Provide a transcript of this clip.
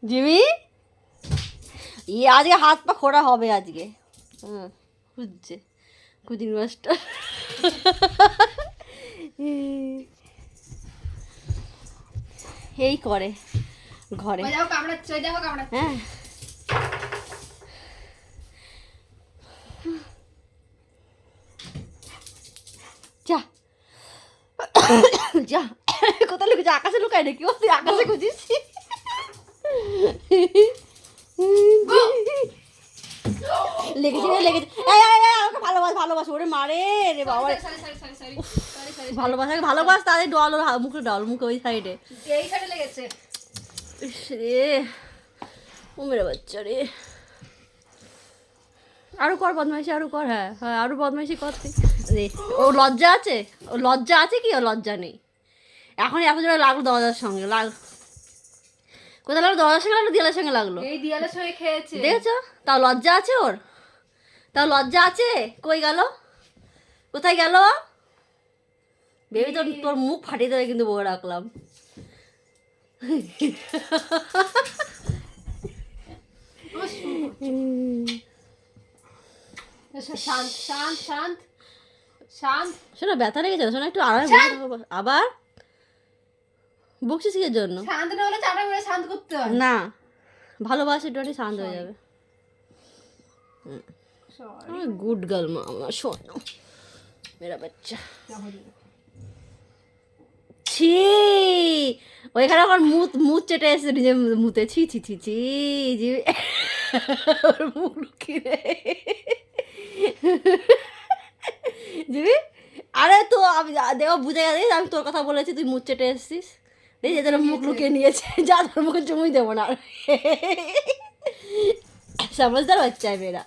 Jimmy আজকে হাত পা খোড়া হবে আজকে। খুঁজছে কুচিং মাস্টার। এই করে ঘরে। হ্যাঁ যা যা, কোথায় লুকেছে? আকাশে লুকায় নাকি? ও তুই আকাশে খুঁজিস? লেগেছে লেগেছে। ভালোবাস ওরে মারে রে বাবা। ভালোবাস তাদের ডল, ওর মুখে ডল, মুখে ওই সাইডে লেগেছে রে। ও মেরে বাচ্চা রে। আরো কর বদমাইশি, আরো কর। হ্যাঁ হ্যাঁ আরো বদমাইশি কর তুই। ও লজ্জা আছে? ও লজ্জা আছে কি? ও লজ্জা নেই। এখন এত জোরে লাগলো দরজার সঙ্গে। কোথায় লাগলো? দরজার সঙ্গে লাগলো, দেয়ালের সঙ্গে লাগলো। এই দেয়ালের সঙ্গে খেয়েছে, দেখেছো? তাও লজ্জা আছে ওর? তাও লজ্জা আছে? কই গেল? কোথায় গেল? বেবি তোর মুখ ফাটিয়ে দেবে কিন্তু বলে রাখলাম। শান্ত শান্ত শান্ত শান্ত। শোনো ব্যথা লেগেছে, শোনো একটু আরাম। আবার বকছিস কিসের জন্য? শান্ত না হলে চাটা করে শান্ত করতে হয় না, ভালোবাসে একটু শান্ত হয়ে যাবে। গুড গার্ল মা আমার, শোনো মেরা বাচ্চা। ছি, ওইখানে আমার মুখ চেটে এসে নিজের মুতে। ছি ছি ছি ছি জি, ওর মুখ লুকিয়ে রে জিবি। আরে তো আমি দেখো বুঝে গেছি আমি তোর কথা বলেছি, তুই মুখ চেটে এসেছিস। দেখি তোর মুখ লুকিয়ে নিয়েছে। যা, তোর মুখে চুমুই দেবো না। समझदार बच्चा है मेरा।